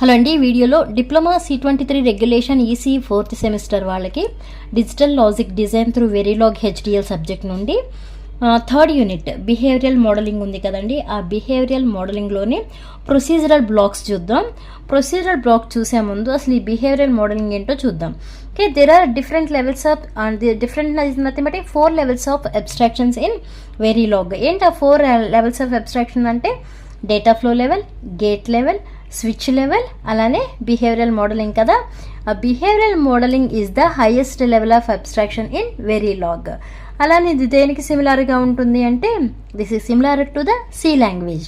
Hello అండి, ఈ వీడియోలో diploma C23 regulation EC 4th semester వాళ్ళకి digital logic design through Verilog HDL subject నుండి 3rd యూనిట్ బిహేవియరల్ మోడలింగ్ ఉంది కదండి. ఆ బిహేవియరల్ మోడలింగ్లోని ప్రొసీజరల్ బ్లాక్స్ చూద్దాం. ప్రొసీజరల్ బ్లాక్ చూసే ముందు అసలు ఈ బిహేవియరల్ మోడలింగ్ ఏంటో చూద్దాం. Okay, there are different levels of different nothing 4 levels of abstractions in Verilog. ఏంటి ఆ 4 లెవెల్స్ ఆఫ్ అబ్స్ట్రాక్షన్ అంటే data flow level, gate level, switch level, అలానే బిహేవియరల్ మోడలింగ్ కదా. ఆ behavioural modelling is the highest level of abstraction in Verilog. అలానే ఇది దేనికి సిమిలర్గా ఉంటుంది అంటే this is similar to the C language.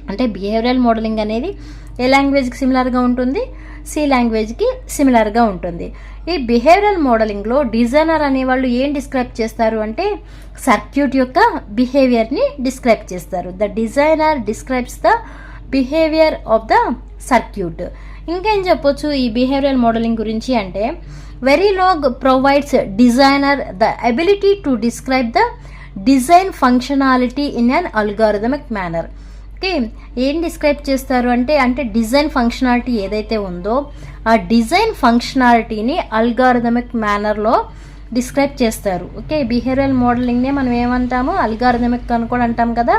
అంటే బిహేవియరల్ మోడలింగ్ అనేది ఏ లాంగ్వేజ్కి సిమిలర్గా ఉంటుంది? సి లాంగ్వేజ్కి సిమిలర్గా ఉంటుంది. ఈ బిహేవియరల్ మోడలింగ్లో డిజైనర్ అనేవాళ్ళు ఏం డిస్క్రైబ్ చేస్తారు అంటే సర్క్యూట్ యొక్క బిహేవియర్ని డిస్క్రైబ్ చేస్తారు. The designer describes the behaviour of the circuit. ఇంకేం చెప్పొచ్చు ఈ బిహేవియరల్ మోడలింగ్ గురించి అంటే Verilog provides designer the ability to describe the design functionality in an algorithmic manner. Okay, ఏం డిస్క్రైబ్ చేస్తారు అంటే డిజైన్ ఫంక్షనాలిటీ ఏదైతే ఉందో ఆ డిజైన్ ఫంక్షనాలిటీని అల్గారిథమిక్ మేనర్లో డిస్క్రైబ్ చేస్తారు. ఓకే, బిహేవియరల్ మోడలింగ్నే మనం ఏమంటాము? అల్గారిథమిక్ అని కూడా అంటాం కదా.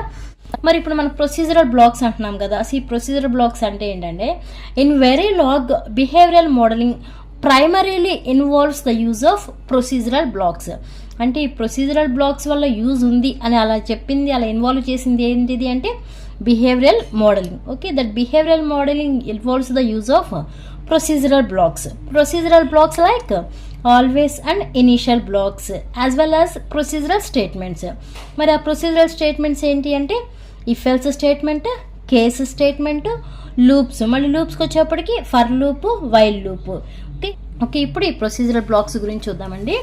మరి ఇప్పుడు మనం ప్రొసీజరల్ బ్లాక్స్ అంటున్నాం కదా. ఈ ప్రొసీజరల్ బ్లాక్స్ అంటే ఏంటంటే in Verilog behavioural modelling primarily involves the use of procedural blocks. అంటే ఈ ప్రొసీజరల్ బ్లాక్స్ వల్ల యూజ్ ఉంది అని అలా చెప్పింది, అలా ఇన్వాల్వ్ చేసింది ఏంటిది అంటే behavioural modelling. Okay, that behavioural modelling involves the use of procedural blocks. Procedural blocks like always and initial blocks as well as procedural statements. మరి ఆ ప్రొసీజరల్ స్టేట్మెంట్స్ ఏంటి అంటే if else statement, case statement, loops. మళ్ళీ లూప్స్కి వచ్చేప్పటికి for loop, while loop. Okay, ఇప్పుడు ఈ procedural blocks గురించి చూద్దామండి.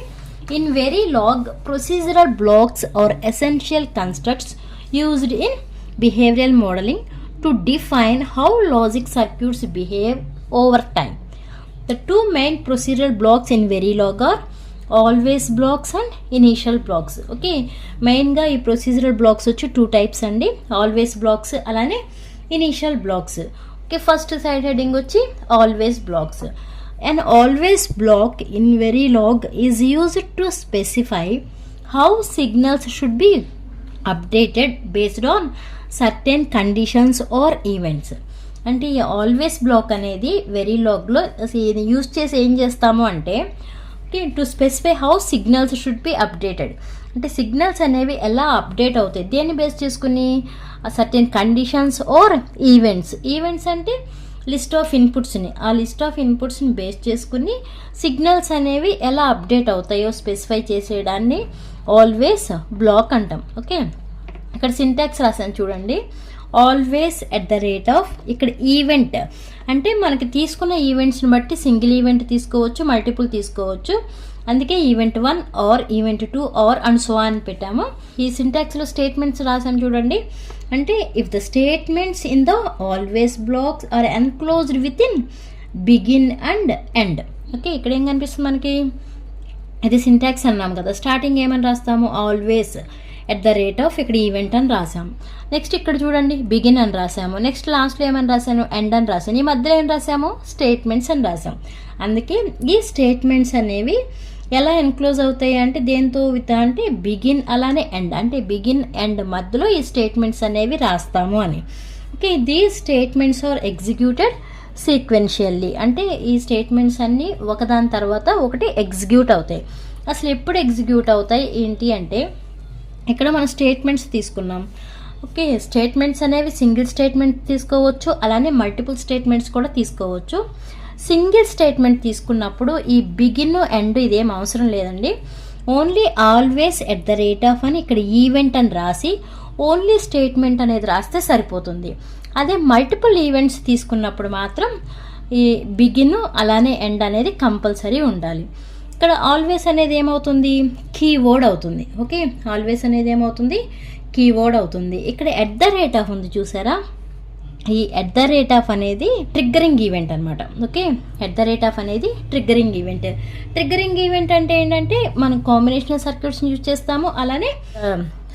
In Verilog procedural blocks are essential constructs used in behavioural modelling to define how logic circuits behave over time. The two main procedural blocks in Verilog are always blocks and initial blocks. Okay, మెయిన్గా ఈ procedural blocks వచ్చి 2 types అండి. Always blocks అలానే initial blocks. Okay, first side heading వచ్చి always blocks. And always block in Verilog is used to specify how signals should be updated based on certain conditions or events. అంటే ఈ always black అనేది వెరీలాగ్లో use చేసి ఏం చేస్తాము అంటే to specify how signals should be updated. అంటే signals అనేవి ఎలా అప్డేట్ అవుతాయి, దేన్ని బేస్ చేసుకుని? Certain conditions or events. Events అంటే లిస్ట్ ఆఫ్ ఇన్పుట్స్ని, ఆ లిస్ట్ ఆఫ్ ఇన్పుట్స్ని బేస్ చేసుకుని సిగ్నల్స్ అనేవి ఎలా అప్డేట్ అవుతాయో స్పెసిఫై చేసేదాన్ని ఆల్వేస్ బ్లాక్ అంటాం. ఓకే, ఇక్కడ సింటాక్స్ రాశాను చూడండి. Always at the rate of, ఇక్కడ ఈవెంట్ అంటే మనకి తీసుకున్న ఈవెంట్స్ని బట్టి సింగిల్ ఈవెంట్ తీసుకోవచ్చు, మల్టిపుల్ తీసుకోవచ్చు. అందుకే event 1 or event 2 or and so అని పెట్టాము. ఈ సింటాక్స్లో స్టేట్మెంట్స్ రాసాం చూడండి. అంటే if the statements in the always blocks are enclosed within begin and end. Okay, ఇక్కడ ఏం కనిపిస్తుంది మనకి? ఇది సింటాక్స్ అన్నాం కదా. స్టార్టింగ్ ఏమని రాస్తాము? Always at the rate of, ఇక్కడ ఈవెంట్ అని రాసాము. నెక్స్ట్ ఇక్కడ చూడండి బిగిన్ అని రాసాము. నెక్స్ట్ లాస్ట్లో ఏమని రాశాను? ఎండ్ అని రాశాను. ఈ మధ్యలో ఏం రాసాము? స్టేట్మెంట్స్ అని రాసాం. అందుకే ఈ స్టేట్మెంట్స్ అనేవి ఎలా ఎన్క్లోజ్ అవుతాయి అంటే దేంతో విత్ అంటే బిగిన్ అలానే ఎండ్. అంటే బిగిన్ ఎండ్ మధ్యలో ఈ స్టేట్మెంట్స్ అనేవి రాస్తాము అని. Okay, these statements are executed sequentially. అంటే ఈ స్టేట్మెంట్స్ అన్నీ ఒకదాని తర్వాత ఒకటి ఎగ్జిక్యూట్ అవుతాయి. అసలు ఎప్పుడు ఎగ్జిక్యూట్ అవుతాయి ఏంటి అంటే ఇక్కడ మనం స్టేట్మెంట్స్ తీసుకున్నాం. ఓకే, స్టేట్మెంట్స్ అనేవి సింగిల్ స్టేట్మెంట్ తీసుకోవచ్చు, అలానే మల్టిపుల్ స్టేట్మెంట్స్ కూడా తీసుకోవచ్చు. సింగిల్ స్టేట్మెంట్ తీసుకున్నప్పుడు ఈ బిగిన్ ఎండ్ ఇదేం అవసరం లేదండి. Only always at the rate of అని ఇక్కడ ఈవెంట్ అని రాసి ఓన్లీ స్టేట్మెంట్ అనేది రాస్తే సరిపోతుంది. అదే మల్టిపుల్ ఈవెంట్స్ తీసుకున్నప్పుడు మాత్రం ఈ బిగిన్ అలానే ఎండ్ అనేది కంపల్సరీ ఉండాలి. ఇక్కడ ఆల్వేస్ అనేది ఏమవుతుంది? కీవర్డ్ అవుతుంది. ఓకే, ఆల్వేస్ అనేది ఏమవుతుంది? కీవర్డ్ అవుతుంది. ఇక్కడ ఎట్ ద రేట్ ఆఫ్ ఉంది చూసారా? ఈ ఎట్ ద రేట్ ఆఫ్ అనేది ట్రిగ్గరింగ్ ఈవెంట్ అనమాట. Okay, at the rate of అనేది ట్రిగ్గరింగ్ ఈవెంట్. ట్రిగ్గరింగ్ ఈవెంట్ అంటే ఏంటంటే మనం కాంబినేషనల్ సర్క్యూట్స్ని యూజ్ చేస్తాము, అలానే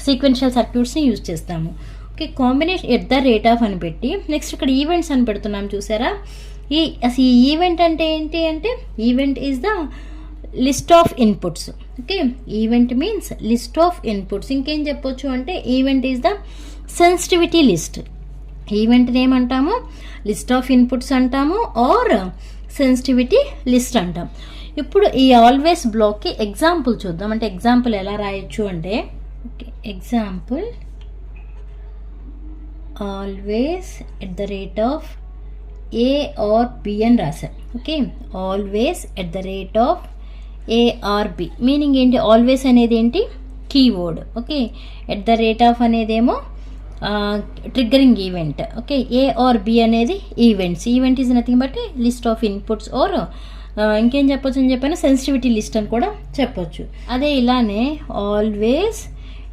సీక్వెన్షియల్ సర్క్యూట్స్ని యూజ్ చేస్తాము. Okay, combination at the rate of అని పెట్టి నెక్స్ట్ ఇక్కడ ఈవెంట్స్ అని పెడుతున్నాం చూసారా? అసలు ఈ ఈవెంట్ అంటే ఏంటి అంటే event is the list of inputs. Okay, event means list of inputs. ఇంకేం చెప్పొచ్చు అంటే event is the sensitivity list. ఈవెంట్ని ఏమంటాము, లిస్ట్ ఆఫ్ ఇన్పుట్స్ అంటాము ఆర్ సెన్సిటివిటీ లిస్ట్ అంటాం. ఇప్పుడు ఈ ఆల్వేస్ బ్లాక్కి ఎగ్జాంపుల్ చూద్దాం. అంటే ఎగ్జాంపుల్ ఎలా రాయొచ్చు అంటే, okay, example always at the rate of A or B అని రాశాం. Okay, always at the rate of A or B. Meaning ఏంటి, ఆల్వేస్ అనేది ఏంటి, keyword. Okay, at the rate of అనేదేమో triggering event. Okay, A or B అనేది events. Event is nothing but list of inputs or ఇంకేం చెప్పొచ్చు అని చెప్పాను, sensitivity list అని కూడా చెప్పొచ్చు. అదే ఇలానే always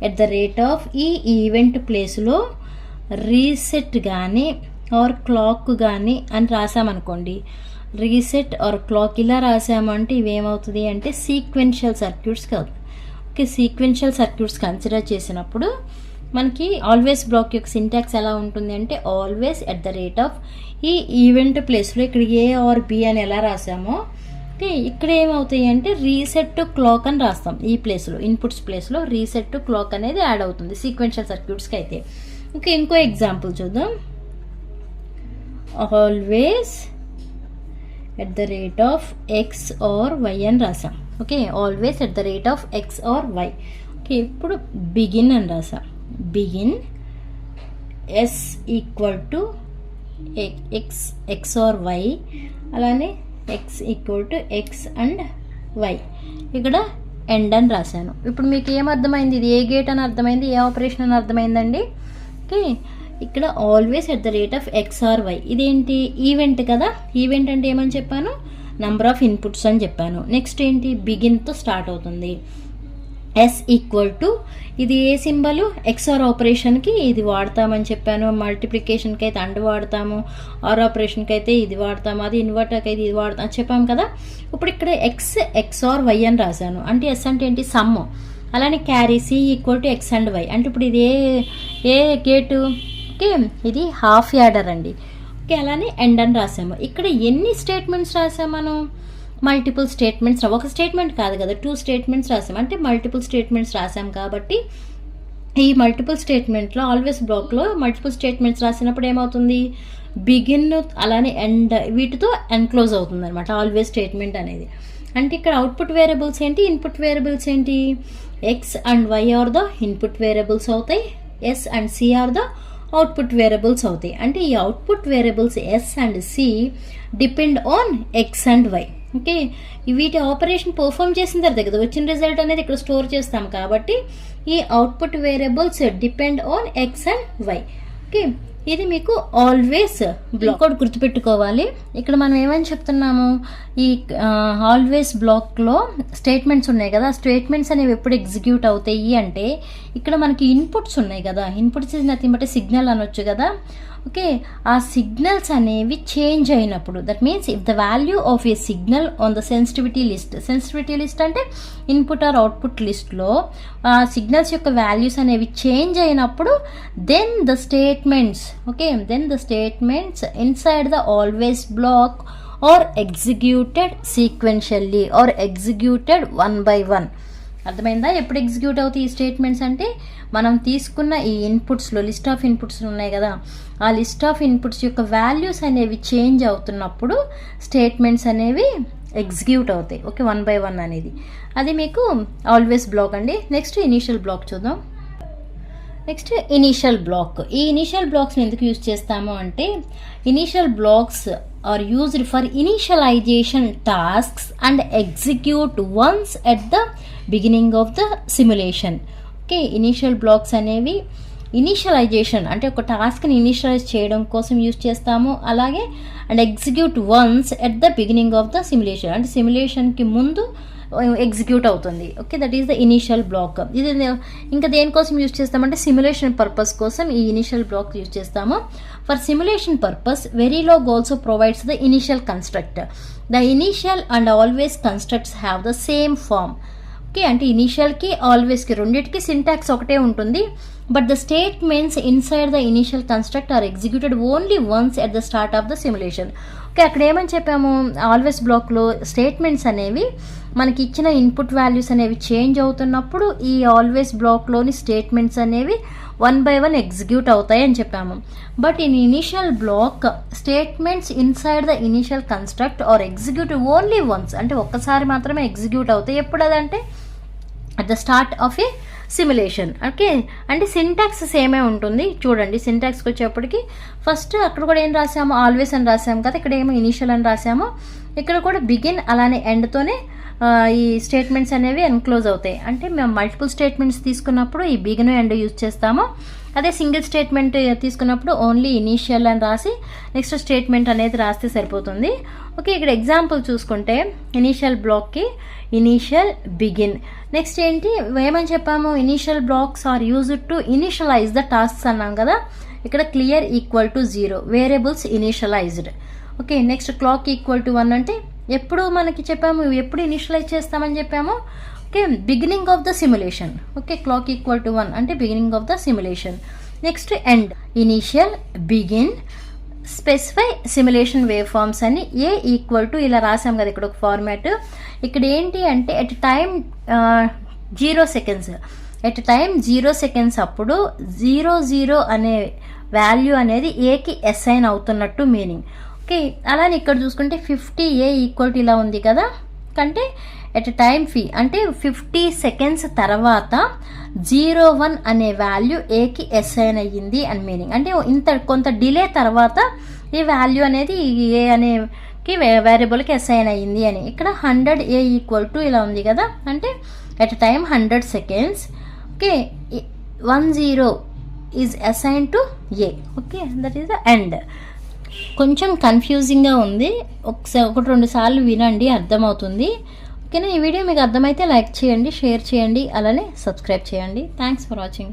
at the rate of ఈ ఈవెంట్ ప్లేస్లో రీసెట్ కానీ ఆర్ క్లాక్ కానీ అని రాసామనుకోండి, రీసెట్ ఆర్ క్లాక్ ఇలా రాసామంటే ఇవేమవుతుంది అంటే సీక్వెన్షియల్ సర్క్యూట్స్ కాదు. ఓకే, సీక్వెన్షియల్ సర్క్యూట్స్ కన్సిడర్ చేసినప్పుడు మనకి ఆల్వేస్ బ్లాక్ యొక్క సింటాక్స్ ఎలా ఉంటుంది అంటే always at the rate of ఈ ఈవెంట్ ప్లేస్లో ఇక్కడ ఏ ఆర్ బి అని ఎలా రాసామో, ఓకే, ఇక్కడ ఏమవుతాయి అంటే రీసెట్ టు క్లాక్ అని రాస్తాం. ఈ ప్లేస్లో ఇన్పుట్స్ ప్లేస్లో రీసెట్ టు క్లాక్ అనేది యాడ్ అవుతుంది సీక్వెన్షియల్ సర్క్యూట్స్కి అయితే. ఓకే, ఇంకో ఎగ్జాంపుల్ చూద్దాం. Always at the rate of X or Y అని రాసాం. Okay, always at the rate of X or Y. Okay, ఇప్పుడు బిగిన్ అని రాసాం. Begin S equal to X or Y, అలానే X equal to X and Y. ఇక్కడ end అని రాశాను. ఇప్పుడు మీకు ఏమర్థమైంది, ఇది ఏ గేట్ అని అర్థమైంది, ఏ ఆపరేషన్ అని అర్థమైందండి. ఓకే, ఇక్కడ always at the rate of X or Y ఇదేంటి, ఈవెంట్ కదా. ఈవెంట్ అంటే ఏమని చెప్పాను, నంబర్ ఆఫ్ ఇన్పుట్స్ అని చెప్పాను. నెక్స్ట్ ఏంటి, బిగిన్తో స్టార్ట్ అవుతుంది. ఎస్ ఈక్వల్ టు ఇది ఏ సింబల్, ఎక్స్ఆర్ ఆపరేషన్కి ఇది వాడతామని చెప్పాను. మల్టిప్లికేషన్కి అయితే అండ్ వాడతాము, ఆర్ ఆపరేషన్కి అయితే ఇది వాడతాము, అది ఇన్వర్టర్కి అయితే ఇది వాడతాం చెప్పాము కదా. ఇప్పుడు ఇక్కడ ఎక్స్ఆర్ వై అని రాశాను. అంటే ఎస్ అంటే ఏంటి, సమ్. అలానే carry C equal to X and Y. అంటే ఇప్పుడు ఇది ఏ గేటు, ఓకే, ఇది హాఫ్ యాడర్ అండి. ఓకే, అలానే ఎండ్ అని రాసాము. ఇక్కడ ఎన్ని స్టేట్మెంట్స్ రాసాము మనం, మల్టిపుల్ స్టేట్మెంట్స్. ఒక స్టేట్మెంట్ కాదు కదా, 2 స్టేట్మెంట్స్ రాసాం. అంటే మల్టిపుల్ స్టేట్మెంట్స్ రాసాం కాబట్టి ఈ మల్టిపుల్ స్టేట్మెంట్లో ఆల్వేస్ బ్లాక్లో మల్టిపుల్ స్టేట్మెంట్స్ రాసినప్పుడు ఏమవుతుంది, బిగిన్ అలానే ఎండ్ వీటితో ఎన్క్లోజ్ అవుతుంది అనమాట ఆల్వేస్ స్టేట్మెంట్ అనేది. అంటే ఇక్కడ అవుట్పుట్ వేరియబుల్స్ ఏంటి, ఇన్పుట్ వేరియబుల్స్ ఏంటి, X and Y are the input variables అవుతాయి, S and C are the output variables అవుతాయి. అంటే ఈ output variables S and C depend on X and Y. Okay, వీటి ఆపరేషన్ పర్ఫామ్ చేసిన తర్వాత కదా వచ్చిన రిజల్ట్ అనేది ఇక్కడ స్టోర్ చేస్తాం కాబట్టి ఈ output variables depend on X and Y. Okay, ఇది మీకు ఆల్వేస్ బ్లాక్ కూడా గుర్తుపెట్టుకోవాలి. ఇక్కడ మనం ఏమని చెప్తున్నాము, ఈ ఆల్వేస్ బ్లాక్లో స్టేట్మెంట్స్ ఉన్నాయి కదా, స్టేట్మెంట్స్ అనేవి ఎప్పుడు ఎగ్జిక్యూట్ అవుతాయి అంటే ఇక్కడ మనకి ఇన్పుట్స్ ఉన్నాయి కదా, inputs is nothing but signal అనొచ్చు కదా. ఓకే, ఆ సిగ్నల్స్ అనేవి చేంజ్ అయినప్పుడు, that means if the value of a signal on the sensitivity list అంటే ఇన్పుట్ ఆర్ అవుట్పుట్ లిస్ట్లో ఆ సిగ్నల్స్ యొక్క వాల్యూస్ అనేవి చేంజ్ అయినప్పుడు then the statements inside the always block are executed sequentially are executed 1 by 1. అర్థమైందా, ఎప్పుడు execute అవుతాయి ఈ స్టేట్మెంట్స్ అంటే మనం తీసుకున్న ఈ ఇన్పుట్స్లో లిస్ట్ ఆఫ్ ఇన్పుట్స్ ఉన్నాయి కదా, ఆ లిస్ట్ ఆఫ్ ఇన్పుట్స్ యొక్క వాల్యూస్ అనేవి చేంజ్ అవుతున్నప్పుడు స్టేట్మెంట్స్ అనేవి ఎగ్జిక్యూట్ అవుతాయి. ఓకే, 1 by 1 అనేది అది మీకు ఆల్వేస్ బ్లాక్ అండి. నెక్స్ట్ ఇనీషియల్ బ్లాక్ చూద్దాం. Next initial block. ఈ ఇనీషియల్ బ్లాక్స్ని ఎందుకు యూజ్ చేస్తాము అంటే initial blocks are used for initialization tasks and execute once at the beginning of the simulation. Okay, initial blocks అనేవి ఇనీషియలైజేషన్ అంటే ఒక టాస్క్ని ఇనీషియలైజ్ చేయడం కోసం యూజ్ చేస్తాము. అలాగే and execute once at the beginning of the simulation అంటే సిమ్యులేషన్కి ముందు ఎగ్జిక్యూట్ అవుతుంది. Okay, that is the initial block. ఇది ఇంకా దేనికోసం యూజ్ చేస్తామంటే సిమ్యులేషన్ పర్పస్ కోసం ఈ ఇనీషియల్ బ్లాక్ యూజ్ చేస్తాము. For simulation purpose Verilog also provides the initial construct. The initial and always constructs have the same form. Okay, అంటే ఇనీషియల్కి ఆల్వేస్కి రెండింటికి సింటాక్స్ ఒకటే ఉంటుంది, but the statements inside the initial construct are executed only once at the start of the simulation. Okay, అక్కడ ఏమని చెప్పాము, always బ్లాక్లో statements అనేవి మనకి ఇచ్చిన ఇన్పుట్ వాల్యూస్ అనేవి చేంజ్ అవుతున్నప్పుడు ఈ ఆల్వేస్ బ్లాక్లోని స్టేట్మెంట్స్ అనేవి 1 by 1 ఎగ్జిక్యూట్ అవుతాయి అని చెప్పాము. But in initial block statements inside the initial construct are execute only once, అంటే ఒక్కసారి మాత్రమే ఎగ్జిక్యూట్ అవుతాయి. ఎప్పుడు అదంటే at the start of a simulation. Okay, అంటే సింటాక్స్ సేమే ఉంటుంది. చూడండి, సింటాక్స్కి వచ్చేప్పటికి ఫస్ట్ అక్కడ కూడా ఏం రాసాము, ఆల్వేస్ అని రాసాము కదా, ఇక్కడ ఏమో ఇనిషియల్ అని రాసాము, ఇక్కడ కూడా బిగిన్ అలానే ఎండ్తోనే ఈ స్టేట్మెంట్స్ అనేవి ఎన్క్లోజ్ అవుతాయి. అంటే మేము మల్టిపుల్ స్టేట్మెంట్స్ తీసుకున్నప్పుడు ఈ బిగిన్ ఎండ్ యూజ్ చేస్తాము. అదే సింగిల్ స్టేట్మెంట్ తీసుకున్నప్పుడు ఓన్లీ ఇనీషియల్ అని రాసి నెక్స్ట్ స్టేట్మెంట్ అనేది రాస్తే సరిపోతుంది. ఓకే, ఇక్కడ ఎగ్జాంపుల్ చూసుకుంటే ఇనీషియల్ బ్లాక్కి ఇనీషియల్ బిగిన్. నెక్స్ట్ ఏంటి ఏమని చెప్పాము, initial blocks are used to initialize the tasks అన్నాం కదా. ఇక్కడ clear equal to 0, variables initialized. Okay, next clock equal to 1 అంటే ఎప్పుడు మనకి చెప్పాము, ఎప్పుడు ఇనిషియలైజ్ చేస్తామని చెప్పాము. Okay, beginning of the simulation. Okay, clock equal to 1 అంటే beginning of the simulation. Next end, initial, begin, specify simulation waveforms అని A equal to ఇలా రాసాం కదా. ఇక్కడ ఒక ఫార్మాట్. ఇక్కడ ఏంటి అంటే at time 0 seconds, at time 0 seconds అప్పుడు 00 అనే వాల్యూ అనేది ఏకి అసైన్ అవుతున్నట్టు మీనింగ్. ఓకే, అలానే ఇక్కడ చూసుకుంటే 50A ఈక్వల్ టు ఇలా ఉంది కదా, అంటే ఎట్ టైం ఫీ అంటే 50 seconds తర్వాత 01 అనే వాల్యూ ఏకి అసైన్ అయ్యింది అని మీనింగ్. అంటే కొంత డిలే తర్వాత ఈ వాల్యూ అనేది ఏ అనేకి వేరియబుల్కి అసైన్ అయ్యింది అని. ఇక్కడ 100A ఈక్వల్ టు ఇలా ఉంది కదా, అంటే at time 100 seconds. Okay, 10 is assign to A. Okay, that is the end. కొంచెం కన్ఫ్యూజింగ్గా ఉంది, ఒకటి 2 సార్లు వినండి, అర్థమవుతుంది. ఓకేనా, ఈ వీడియో మీకు అర్థమైతే లైక్ చేయండి, షేర్ చేయండి, అలానే సబ్స్క్రైబ్ చేయండి. Thanks for watching.